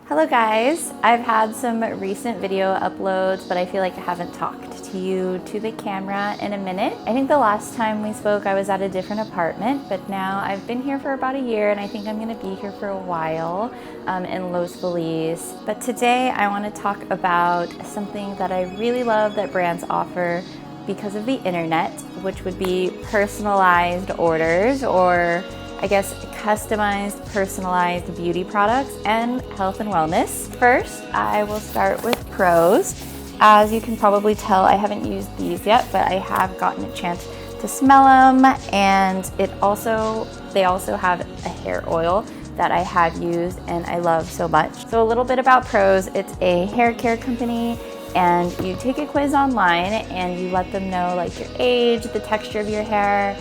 Hello guys, I've had some recent video uploads, but I feel like I haven't talked to you to the camera in a minute. I think the last time we spoke I was at a different apartment, but now I've been here for about a year and I think I'm gonna be here for a while in Los Feliz. But today I want to talk about something that I really love that brands offer because of the internet, which would be personalized orders, or I guess customized, personalized beauty products and health and wellness. First, I will start with Pros. As you can probably tell, I haven't used these yet, but I have gotten a chance to smell them, and they also have a hair oil that I have used and I love so much. So a little bit about Pros. It's a hair care company, and you take a quiz online and you let them know like your age, the texture of your hair,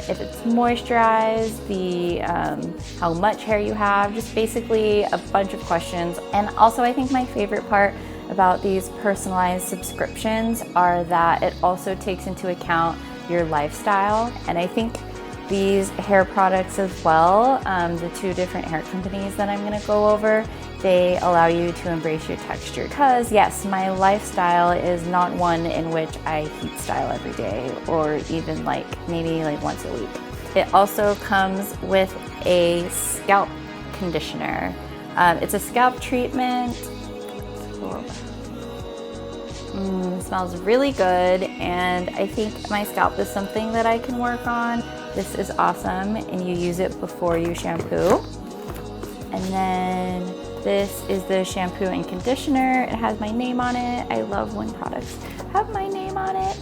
if it's moisturized, how much hair you have, just basically a bunch of questions. And also I think my favorite part about these personalized subscriptions are that it also takes into account your lifestyle. And I think these hair products as well, the two different hair companies that I'm gonna go over, they allow you to embrace your texture. Because yes, my lifestyle is not one in which I heat style every day, or even maybe once a week. It also comes with a scalp conditioner. It's a scalp treatment. Smells really good, and I think my scalp is something that I can work on. This is awesome, and you use it before you shampoo. And then this is the shampoo and conditioner. It has my name on it. I love when products have my name on it.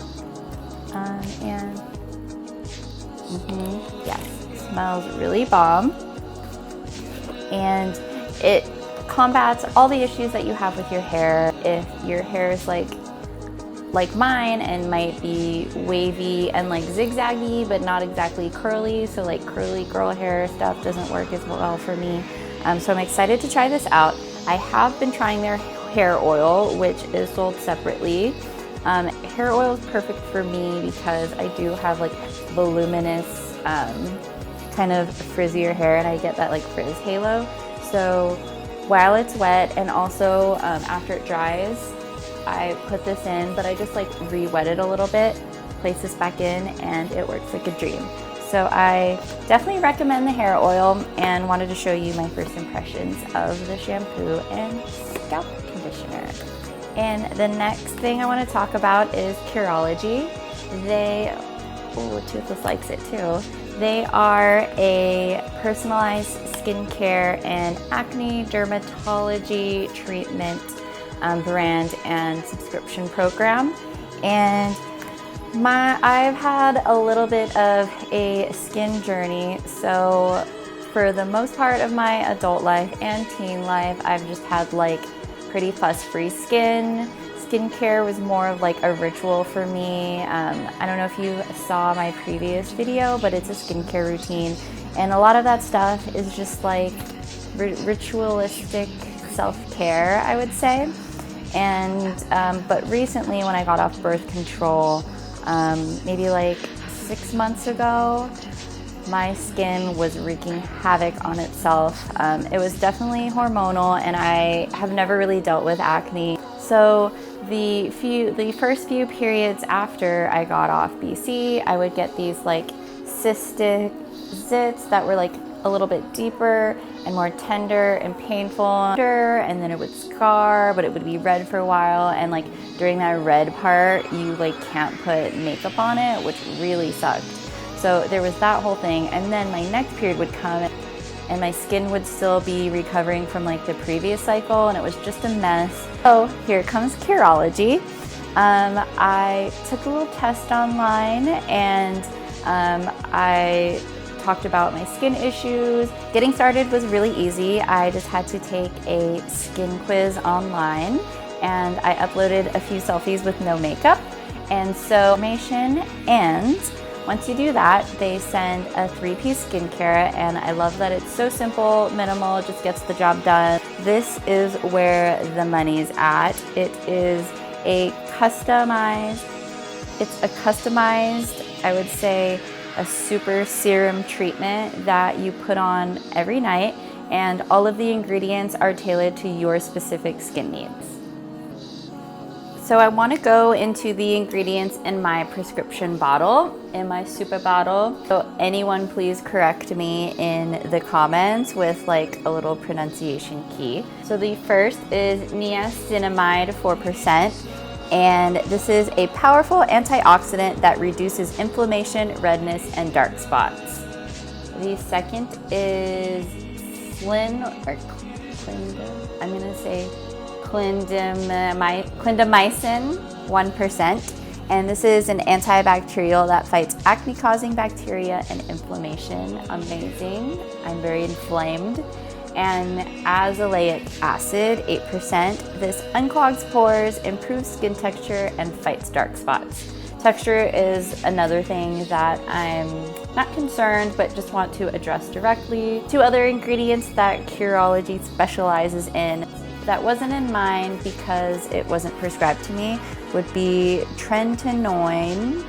Yes, it smells really bomb. And it combats all the issues that you have with your hair. If your hair is like mine and might be wavy and zigzaggy but not exactly curly, so curly girl hair stuff doesn't work as well for me. So I'm excited to try this out. I have been trying their hair oil, which is sold separately. Hair oil is perfect for me because I do have voluminous kind of frizzier hair, and I get that frizz halo. So while it's wet and also after it dries, I put this in, but I just re-wet it a little bit, place this back in, and it works like a dream. So I definitely recommend the hair oil, and wanted to show you my first impressions of the shampoo and scalp conditioner. And the next thing I want to talk about is Curology. Toothless likes it too. They are a personalized skincare and acne dermatology treatment brand and subscription program. And I've had a little bit of a skin journey. So for the most part of my adult life and teen life, I've just had pretty fuss-free skin. Skincare was more of a ritual for me. I don't know if you saw my previous video, but it's a skincare routine. And a lot of that stuff is just ritualistic self-care, I would say. And but recently, when I got off birth control, maybe 6 months ago, my skin was wreaking havoc on itself. It was definitely hormonal, and I have never really dealt with acne. So the first few periods after I got off BC, I would get these cystic zits that were a little bit deeper and more tender and painful, and then it would scar, but it would be red for a while, and during that red part you can't put makeup on it, which really sucked. So there was that whole thing, and then my next period would come and my skin would still be recovering from the previous cycle, and it was just a mess. So here comes Curology. I took a little test online, and I talked about my skin issues. Getting started was really easy. I just had to take a skin quiz online, and I uploaded a few selfies with no makeup and so information. And once you do that, they send a 3-piece skincare, and I love that it's so simple, minimal, it just gets the job done. This is where the money's at. It is a customized, I would say, a super serum treatment that you put on every night, and all of the ingredients are tailored to your specific skin needs. So I want to go into the ingredients in my prescription bottle, in my super bottle. So anyone please correct me in the comments with like a little pronunciation key. So the first is niacinamide 4%, and this is a powerful antioxidant that reduces inflammation, redness, and dark spots. The second is clindamycin 1%, and this is an antibacterial that fights acne-causing bacteria and inflammation. Amazing. I'm very inflamed. And azelaic acid 8%. This unclogs pores, improves skin texture, and fights dark spots. Texture is another thing that I'm not concerned, but just want to address directly. Two other ingredients that Curology specializes in that wasn't in mine because it wasn't prescribed to me would be tretinoin.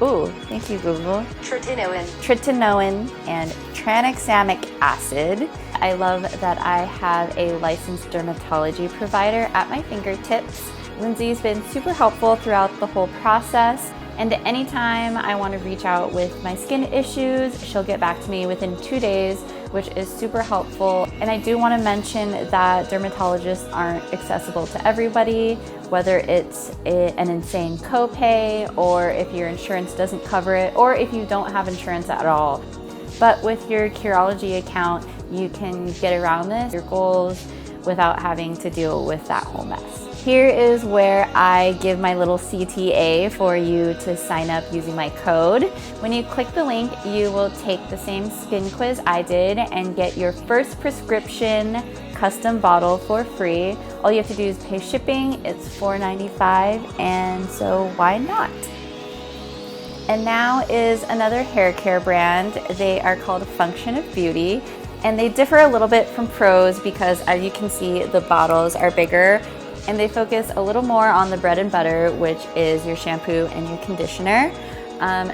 Ooh, thank you, Google. Tretinoin and tranexamic acid. I love that I have a licensed dermatology provider at my fingertips. Lindsay's been super helpful throughout the whole process, and anytime I want to reach out with my skin issues, she'll get back to me within 2 days, which is super helpful. And I do want to mention that dermatologists aren't accessible to everybody, whether it's an insane copay, or if your insurance doesn't cover it, or if you don't have insurance at all. But with your Curology account, you can get around your goals without having to deal with that whole mess. Here is where I give my little CTA for you to sign up using my code. When you click the link, you will take the same skin quiz I did and get your first prescription custom bottle for free. All you have to do is pay shipping. It's $4.95, and so why not? And now is another hair care brand. They are called Function of Beauty, and they differ a little bit from Pros because, as you can see, the bottles are bigger, and they focus a little more on the bread and butter, which is your shampoo and your conditioner.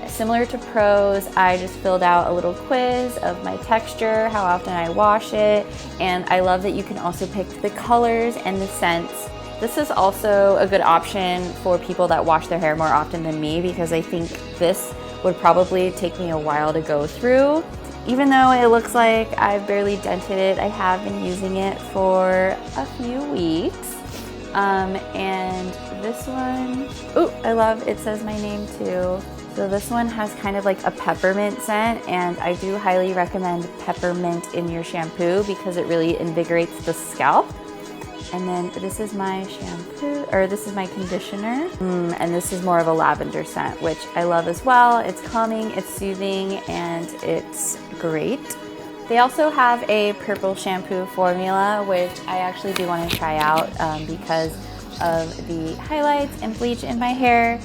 Similar to Pros, I just filled out a little quiz of my texture, how often I wash it, and I love that you can also pick the colors and the scents. This is also a good option for people that wash their hair more often than me, because I think this would probably take me a while to go through. Even though it looks like I've barely dented it, I have been using it for a few weeks. And this one, ooh, I love, it says my name too. So this one has kind of like a peppermint scent, and I do highly recommend peppermint in your shampoo because it really invigorates the scalp. And then this is my shampoo, or this is my conditioner. And this is more of a lavender scent, which I love as well. It's calming, it's soothing, and it's great. They also have a purple shampoo formula, which I actually do want to try out because of the highlights and bleach in my hair.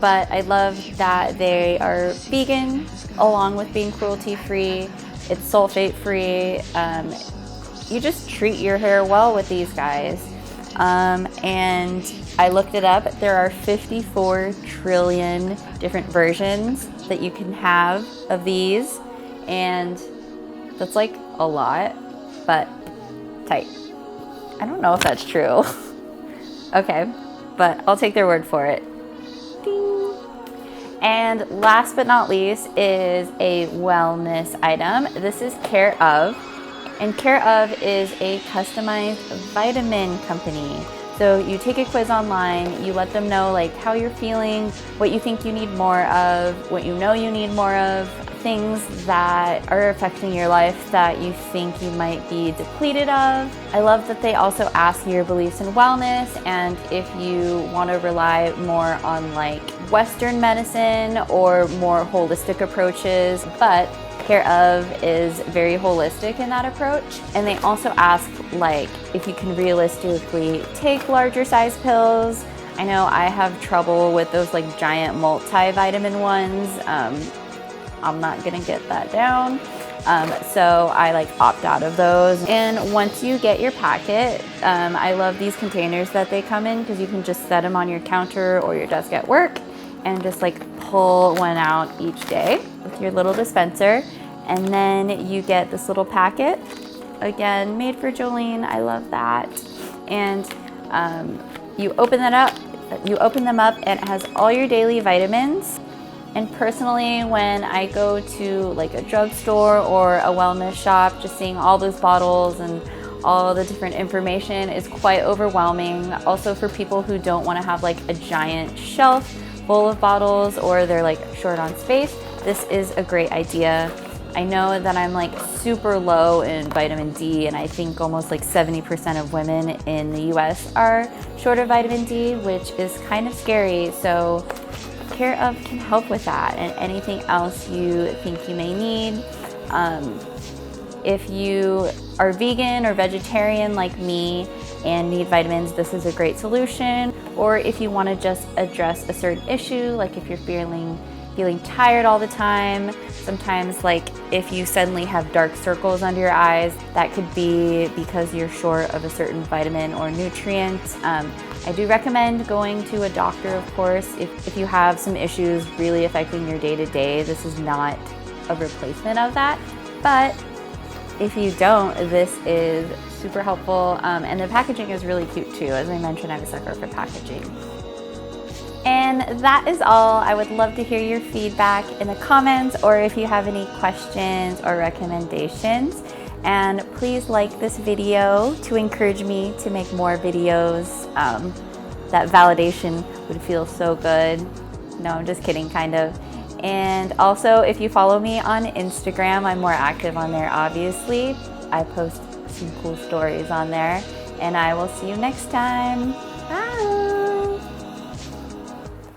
But I love that they are vegan, along with being cruelty-free. It's sulfate-free. You just treat your hair well with these guys. And I looked it up. There are 54 trillion different versions that you can have of these, and that's like a lot, but tight. I don't know if that's true. Okay, but I'll take their word for it. Ding. And last but not least is a wellness item. This is Care Of, and Care Of is a customized vitamin company. So you take a quiz online, you let them know like how you're feeling, what you think you need more of, what you know you need more of, things that are affecting your life that you think you might be depleted of. I love that they also ask your beliefs in wellness, and if you want to rely more on like Western medicine or more holistic approaches, but Care Of is very holistic in that approach. And they also ask like if you can realistically take larger size pills. I know I have trouble with those like giant multivitamin ones. I'm not gonna get that down. So I like opt out of those. And once you get your packet, I love these containers that they come in because you can just set them on your counter or your desk at work and just like pull one out each day with your little dispenser. And then you get this little packet, again, made for Jolene, I love that. And you open them up and it has all your daily vitamins. And personally, when I go to like a drugstore or a wellness shop, just seeing all those bottles and all the different information is quite overwhelming. Also for people who don't want to have like a giant shelf full of bottles or they're like short on space, this is a great idea. I know that I'm like super low in vitamin D, and I think almost like 70% of women in the US are short of vitamin D, which is kind of scary. So Care of can help with that and anything else you think you may need. If you are vegan or vegetarian like me and need vitamins, this is a great solution. Or if you want to just address a certain issue, like if you're feeling tired all the time, sometimes like if you suddenly have dark circles under your eyes, that could be because you're short of a certain vitamin or nutrient. I do recommend going to a doctor, of course, if you have some issues really affecting your day-to-day. This is not a replacement of that, but if you don't, this is super helpful. And the packaging is really cute too. As I mentioned, I'm a sucker for packaging. And that is all. I would love to hear your feedback in the comments or if you have any questions or recommendations. And please like this video to encourage me to make more videos. That validation would feel so good. No, I'm just kidding, kind of. And also, if you follow me on Instagram, I'm more active on there, obviously. I post some cool stories on there. And I will see you next time.